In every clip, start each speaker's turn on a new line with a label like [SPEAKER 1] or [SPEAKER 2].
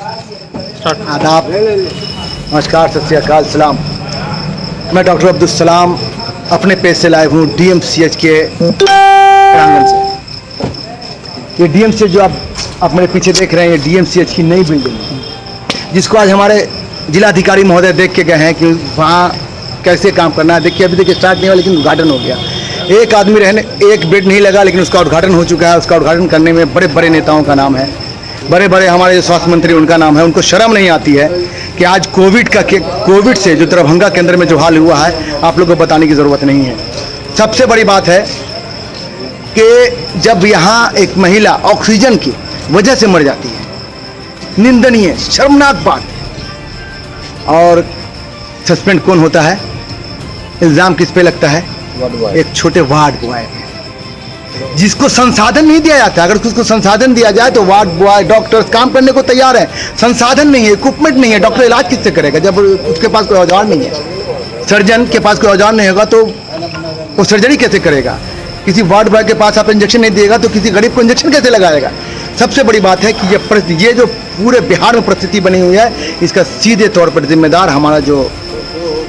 [SPEAKER 1] आदाब, नमस्कार, सत श्री अकाल, सलाम। मैं डॉक्टर अब्दुल सलाम अपने पेज से लाइव हूँ डीएमसीएच के प्रांगण से। ये डीएमसीएच जो आप मेरे पीछे देख रहे हैं, ये डीएमसीएच की नई बिल्डिंग है, जिसको आज हमारे जिलाधिकारी महोदय देख के गए हैं कि वहाँ कैसे काम करना है। देखिए, अभी देखिए स्टार्ट नहीं हुआ, लेकिन उद्घाटन हो गया। एक आदमी रहने, एक बेड नहीं लगा, लेकिन उसका उद्घाटन हो चुका है। उसका उद्घाटन करने में बड़े बड़े नेताओं का नाम है, बड़े बड़े हमारे जो स्वास्थ्य मंत्री उनका नाम है। उनको शर्म नहीं आती है कि आज कोविड से जो दरभंगा के अंदर में जो हाल हुआ है, आप लोगों को बताने की ज़रूरत नहीं है। सबसे बड़ी बात है कि जब यहाँ एक महिला ऑक्सीजन की वजह से मर जाती है, निंदनीय शर्मनाक बात। और सस्पेंड कौन होता है? इल्ज़ाम किस पे लगता है? एक छोटे वार्ड बॉय पे, जिसको संसाधन नहीं दिया जाता। अगर उसको संसाधन दिया जाए तो वार्ड बॉय, डॉक्टर्स काम करने को तैयार है। संसाधन नहीं है, इक्विपमेंट नहीं है, डॉक्टर इलाज किससे करेगा जब उसके पास कोई औजार नहीं है? सर्जन के पास कोई औजार नहीं होगा तो वो सर्जरी कैसे करेगा? किसी वार्ड बॉय के पास आप इंजेक्शन नहीं देगा तो किसी गरीब को इंजेक्शन कैसे लगाएगा? सबसे बड़ी बात है कि ये जो पूरे बिहार में परिस्थिति बनी हुई है, इसका सीधे तौर पर जिम्मेदार हमारा जो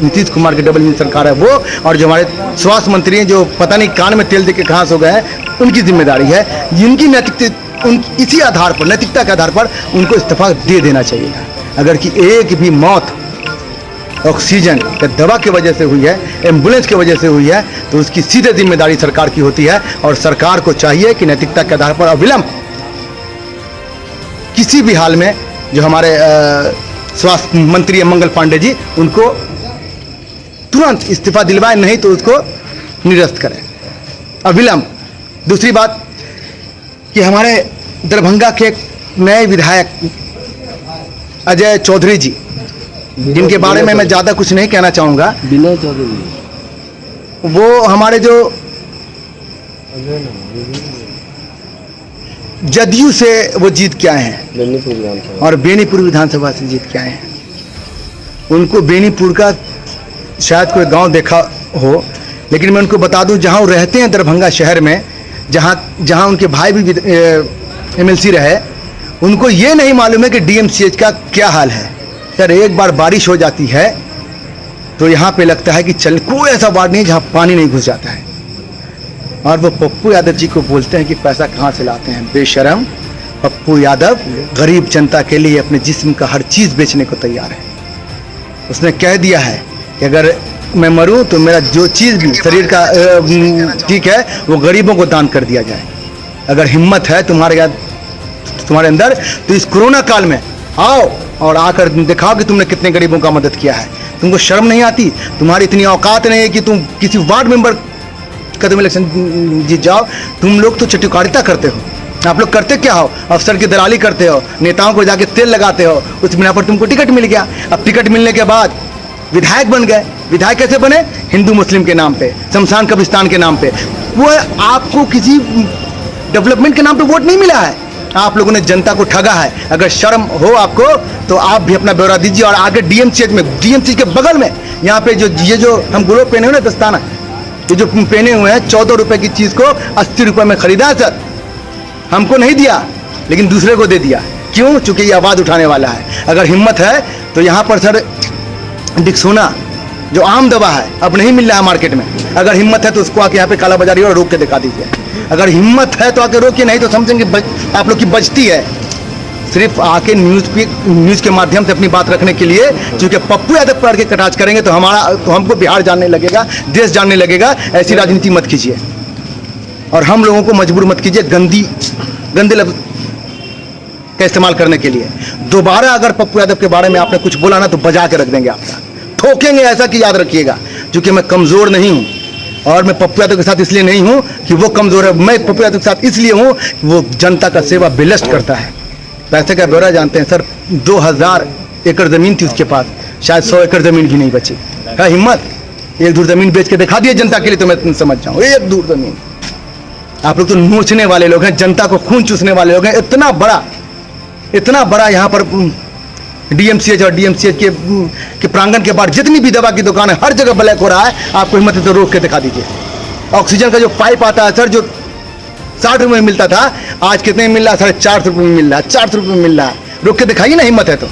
[SPEAKER 1] नीतीश कुमार की डबल इंजन सरकार है वो, और जो हमारे स्वास्थ्य मंत्री हैं जो पता नहीं कान में तेल दे के घास हो गए हैं, उनकी जिम्मेदारी है। जिनकी नैतिकता, इसी आधार पर, नैतिकता के आधार पर उनको इस्तीफा दे देना चाहिए। अगर कि एक भी मौत ऑक्सीजन या दवा की वजह से हुई है, एम्बुलेंस की वजह से हुई है, तो उसकी सीधे जिम्मेदारी सरकार की होती है। और सरकार को चाहिए कि नैतिकता के आधार पर अविलंब किसी भी हाल में जो हमारे स्वास्थ्य मंत्री है मंगल पांडे जी, उनको तुरंत इस्तीफा दिलवाए, नहीं तो उसको निरस्त करें अविलंब। दूसरी बात कि हमारे दरभंगा के एक नए विधायक अजय चौधरी जी, जिनके बारे में मैं ज़्यादा कुछ नहीं कहना चाहूँगा,
[SPEAKER 2] विनय चौधरी,
[SPEAKER 1] वो हमारे जो जदयू से वो जीत के आए हैं और बेनीपुर विधानसभा से जीत के आए हैं। उनको बेनीपुर का शायद कोई गांव देखा हो, लेकिन मैं उनको बता दूं, जहां वो रहते हैं दरभंगा शहर में, जहां उनके भाई भी एमएलसी रहे, उनको ये नहीं मालूम है कि डीएमसीएच का क्या हाल है। सर, एक बार बारिश हो जाती है तो यहाँ पे लगता है कि कोई ऐसा वार्ड नहीं जहाँ पानी नहीं घुस जाता है। और वो पप्पू यादव जी को बोलते हैं कि पैसा कहाँ से लाते हैं। बेशरम पप्पू यादव गरीब जनता के लिए अपने जिस्म का हर चीज़ बेचने को तैयार है। उसने कह दिया है कि अगर मैं मरूं तो मेरा जो चीज़ भी शरीर का ठीक है वो गरीबों को दान कर दिया जाए। अगर हिम्मत है तुम्हारे अंदर, तो इस कोरोना काल में आओ और आकर दिखाओ कि तुमने कितने गरीबों का मदद किया है। तुमको शर्म नहीं आती? तुम्हारी इतनी औकात नहीं है कि तुम किसी वार्ड मेंबर का तुम इलेक्शन जीत जाओ। तुम लोग तो चटुकारिता करते हो। आप लोग करते क्या हो? अफसर की दलाली करते हो, नेताओं को जाके तेल लगाते हो, उस बिना पर तुमको टिकट मिल गया। अब टिकट मिलने के बाद विधायक बन गए। विधायक कैसे बने? हिंदू मुस्लिम के नाम पे, शमशान कब्रिस्तान के नाम पे। वो आपको किसी डेवलपमेंट के नाम पे वोट नहीं मिला है, आप लोगों ने जनता को ठगा है। अगर शर्म हो आपको तो आप भी अपना ब्यौरा दीजिए। और आगे डीएमसीएच के बगल में यहाँ पे जो हम ग्लोव पहने हुए ना, दस्ताना, ये जो पहने हुए हैं, 14 रुपए की चीज़ को 80 रुपए में खरीदा है सर। हमको नहीं दिया, लेकिन दूसरे को दे दिया। क्यों? चूंकि ये आवाज़ उठाने वाला है। अगर हिम्मत है तो यहाँ पर सर डिक्सोना जो आम दवा है अब नहीं मिल रहा है मार्केट में। अगर हिम्मत है तो उसको आके यहाँ पे काला बाजारी और रोक के दिखा दीजिए। अगर हिम्मत है तो आके रोकिए, नहीं तो समझेंगे आप लोग की बचती है। सिर्फ आके न्यूज़ के माध्यम से अपनी बात रखने के लिए, क्योंकि पप्पू यादव पढ़ के कटाच करेंगे तो हमको बिहार जानने लगेगा, देश जानने लगेगा। ऐसी राजनीति मत कीजिए और हम लोगों को मजबूर मत कीजिए गंदे लफ्ज़ का इस्तेमाल करने के लिए। दोबारा अगर पप्पू यादव के बारे में आपने कुछ बोला ना तो बजा के रख देंगे, आपका ठोकेंगे। ऐसा कि याद रखिएगा, क्योंकि मैं कमज़ोर नहीं हूँ और मैं पप्पू यादव के साथ इसलिए नहीं हूँ कि वो कमज़ोर है। मैं पप्पू यादव के साथ इसलिए हूँ कि वो जनता का सेवा बेलस्ट करता है। पैसे का ब्यौरा जानते हैं सर। 2000 एकड़ ज़मीन थी उसके पास, शायद 100 एकड़ ज़मीन भी नहीं बची है। हिम्मत, एक दूर ज़मीन बेच के दिखा दिया जनता के लिए, तो मैं समझ जाऊँ एक दूर ज़मीन। आप लोग तो नोचने वाले लोग हैं, जनता को खून चूसने वाले लोग हैं। इतना बड़ा यहाँ पर डीएमसीएच और डीएमसीएच के प्रांगण के बाहर जितनी भी दवा की दुकान है, हर जगह ब्लैक हो रहा है। आपको हिम्मत है तो रोक के दिखा दीजिए। ऑक्सीजन का जो पाइप आता है सर, जो 60 रुपये में मिलता था, आज कितने में मिल रहा है? 450 रुपये में मिल रहा है। 400 रुपये में मिल रहा है। रोक के दिखाइए ना, हिम्मत है तो।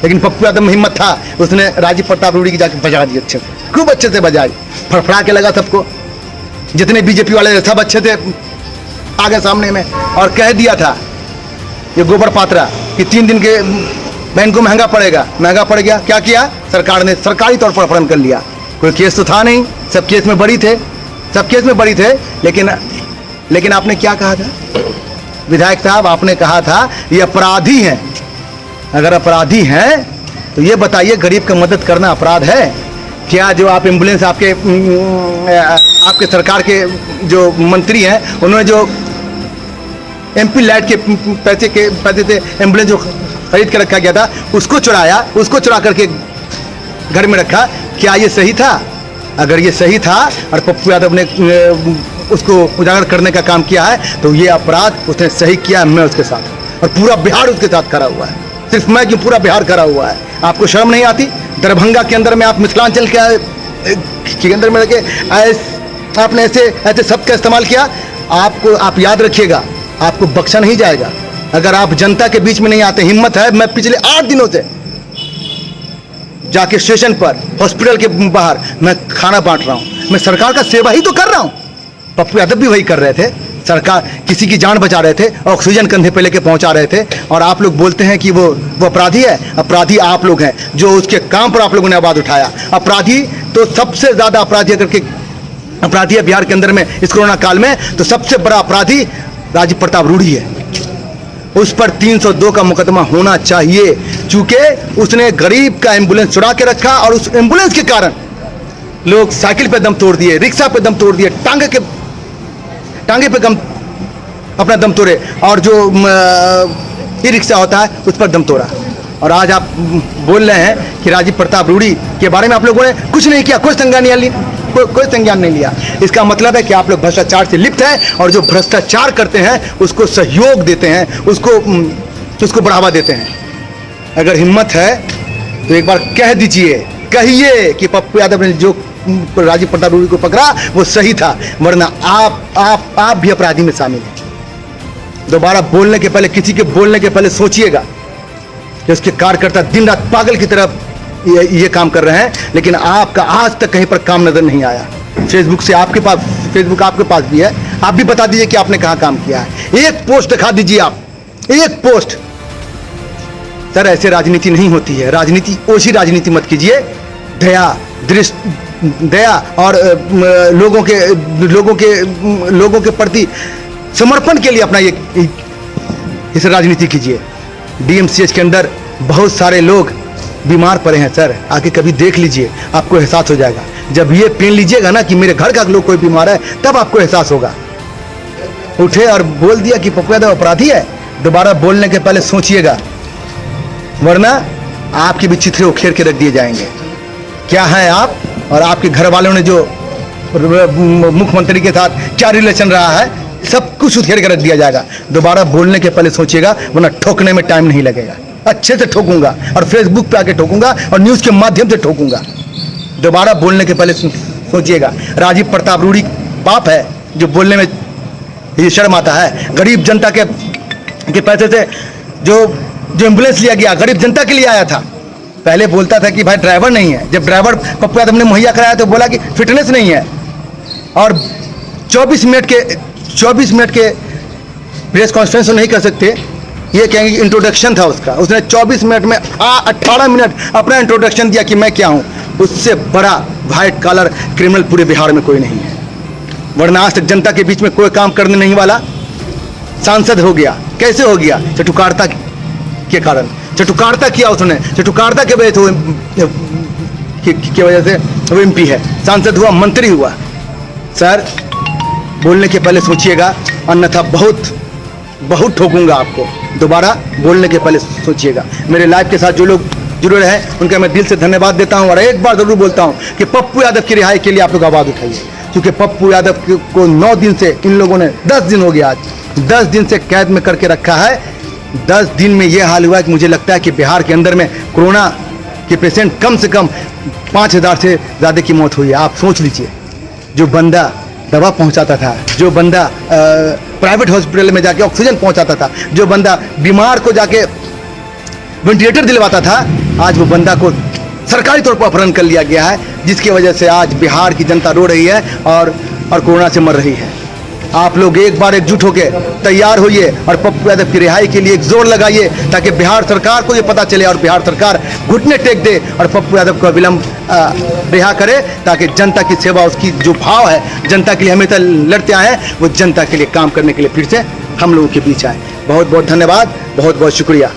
[SPEAKER 1] लेकिन पप्पू यादव में हिम्मत था, उसने राजीव प्रताप रूड़ी की जाके बजा दी अच्छे से, खूब अच्छे से बजाई, फड़फड़ा के लगा सबको। जितने बीजेपी वाले सब अच्छे थे आगे सामने में, और कह दिया था ये गोबर पात्रा कि 3 दिन के बहन को महंगा पड़ेगा, महंगा पड़ गया। क्या किया सरकार ने? सरकारी तौर पर अपहरण कर लिया। कोई केस तो था नहीं, सब केस में बड़ी थे, सब केस में बड़ी थे। लेकिन आपने क्या कहा था विधायक साहब? आपने कहा था ये अपराधी हैं। अगर अपराधी हैं तो ये बताइए, गरीब का मदद करना अपराध है क्या? जो आप एम्बुलेंस आपके सरकार के जो मंत्री हैं, उन्होंने जो MP लाइट के पैसे से एम्बुलेंस जो खरीद के रखा गया था, उसको चुराया, उसको चुरा करके घर में रखा। क्या ये सही था? अगर ये सही था और पप्पू यादव ने उसको उजागर करने का काम किया है तो ये अपराध उसने सही किया है, मैं उसके साथ, और पूरा बिहार उसके साथ खड़ा हुआ है। सिर्फ मैं क्यों, पूरा बिहार खड़ा हुआ है। आपको शर्म नहीं आती? दरभंगा के अंदर में आप मिथिलांचल के अंदर में रखे आपने ऐसे शब्द का इस्तेमाल किया। आप याद रखिएगा, आपको बख्शा नहीं जाएगा अगर आप जनता के बीच में नहीं आते। हिम्मत है, मैं पिछले 8 दिनों से जाके स्टेशन पर, हॉस्पिटल के बाहर मैं खाना बांट रहा हूं, मैं सरकार का सेवा ही तो कर रहा हूं। पप्पू यादव भी वही कर रहे थे, सरकार किसी की जान बचा रहे थे, ऑक्सीजन कंधे पे लेके पहुंचा रहे थे। और आप लोग बोलते हैं कि वो अपराधी है। अपराधी आप लोग हैं, जो उसके काम पर आप लोगों ने आवाज उठाया। अपराधी तो सबसे ज्यादा अपराधी अगर के अपराधी है बिहार के अंदर में इस कोरोना काल में, तो सबसे बड़ा अपराधी राजीव प्रताप रूड़ी है। उस पर 302 का मुकदमा होना चाहिए, क्योंकि उसने गरीब का एम्बुलेंस चुरा के रखा, और उस एम्बुलेंस के कारण लोग साइकिल पे दम तोड़ दिए, रिक्शा पे दम तोड़ दिए, टांगे पे अपना दम तोड़े, और जो ई रिक्शा होता है उस पर दम तोड़ा। और आज आप बोल रहे हैं कि राजीव प्रताप रूड़ी के बारे में आप लोगों ने कुछ नहीं किया, कोई संज्ञान नहीं लिया। इसका मतलब है कि आप लोग भ्रष्टाचार से लिप्त हैं, और जो भ्रष्टाचार करते हैं उसको सहयोग देते हैं, उसको बढ़ावा देते हैं। अगर हिम्मत है तो एक बार कह दीजिए, कहिए कि पप्पू यादव ने जो राजीव प्रताप रूड़ी को पकड़ा वो सही था, वरना आप भी अपराधी में शामिल हैं। दोबारा बोलने के पहले, किसी के बोलने के पहले सोचिएगा कि उसके कार्यकर्ता दिन रात पागल की तरह ये काम कर रहे हैं, लेकिन आपका आज तक कहीं पर काम नजर नहीं आया। फेसबुक आपके पास भी है, आप भी बता दीजिए कि आपने कहां काम किया है। एक पोस्ट दिखा दीजिए आप, एक पोस्ट। सर ऐसे राजनीति नहीं होती है, राजनीति ओसी राजनीति मत कीजिए। दया और लोगों के प्रति समर्पण के लिए अपना इस राजनीति कीजिए। DMCH के अंदर बहुत सारे लोग बीमार पड़े हैं सर, आके कभी देख लीजिए, आपको एहसास हो जाएगा। जब ये पेन लीजिएगा ना कि मेरे घर का लोग कोई बीमार है, तब आपको एहसास होगा। उठे और बोल दिया कि पप्पू यादव अपराधी है, दोबारा बोलने के पहले सोचिएगा, वरना आपके भी चिथड़े उखेड़ के रख दिए जाएंगे। क्या है आप और आपके घर वालों ने जो मुख्यमंत्री के साथ क्या रिलेशन रहा है, सब कुछ उखेड़ के रख दिया जाएगा। दोबारा बोलने के पहले सोचिएगा, वरना ठोकने में टाइम नहीं लगेगा। अच्छे से ठोकूंगा, और फेसबुक पे आके ठोकूंगा, और न्यूज के माध्यम से ठोकूंगा। दोबारा बोलने के पहले सोचिएगा। राजीव प्रताप रूड़ी बाप है जो बोलने में ये शर्म आता है। गरीब जनता के पैसे से जो एम्बुलेंस लिया गया, गरीब जनता के लिए आया था। पहले बोलता था कि भाई ड्राइवर नहीं है, जब ड्राइवर पप्पू यादव ने मुहैया कराया तो बोला कि फिटनेस नहीं है। और 24 मिनट के प्रेस कॉन्फ्रेंस नहीं कर सकते, ये कहेंगे इंट्रोडक्शन था उसका। उसने 24 मिनट में 18 मिनट अपना इंट्रोडक्शन दिया कि मैं क्या हूँ। उससे बड़ा व्हाइट कॉलर क्रिमिनल पूरे बिहार में कोई नहीं है, वरना आज तक जनता के बीच में कोई काम करने नहीं वाला सांसद हो गया। कैसे हो गया? चटुकारता के कारण। चटुकारता किया उसने, चटुकारता के वजह से वो MP है, सांसद हुआ, मंत्री हुआ। सर बोलने के पहले सोचिएगा, अन्यथा बहुत ठोकूंगा आपको। दोबारा बोलने के पहले सोचिएगा। मेरे लाइव के साथ जो लोग जुड़े रहे उनका मैं दिल से धन्यवाद देता हूं, और एक बार जरूर बोलता हूं कि पप्पू यादव की रिहाई के लिए आप लोग आवाज उठाइए, क्योंकि पप्पू यादव को 9 दिन से इन लोगों ने, 10 दिन हो गया आज, 10 दिन से कैद में करके रखा है। 10 दिन में यह हाल हुआ है कि मुझे लगता है कि बिहार के अंदर में कोरोना के पेशेंट कम से कम 5000 से ज़्यादा की मौत हुई है। आप सोच लीजिए, जो बंदा दवा पहुंचाता था, जो बंदा प्राइवेट हॉस्पिटल में जाके ऑक्सीजन पहुंचाता था, जो बंदा बीमार को जाके वेंटिलेटर दिलवाता था, आज वो बंदा को सरकारी तौर पर अपहरण कर लिया गया है, जिसकी वजह से आज बिहार की जनता रो रही है और कोरोना से मर रही है। आप लोग एक बार एकजुट होकर तैयार होइए और पप्पू यादव की रिहाई के लिए एक जोर लगाइए, ताकि बिहार सरकार को ये पता चले और बिहार सरकार घुटने टेक दे और पप्पू यादव को अविलंब रिहा करे, ताकि जनता की सेवा, उसकी जो भाव है जनता के लिए हमेशा लड़ते आए हैं, वो जनता के लिए काम करने के लिए फिर से हम लोगों के बीच आए। बहुत बहुत धन्यवाद, बहुत बहुत शुक्रिया।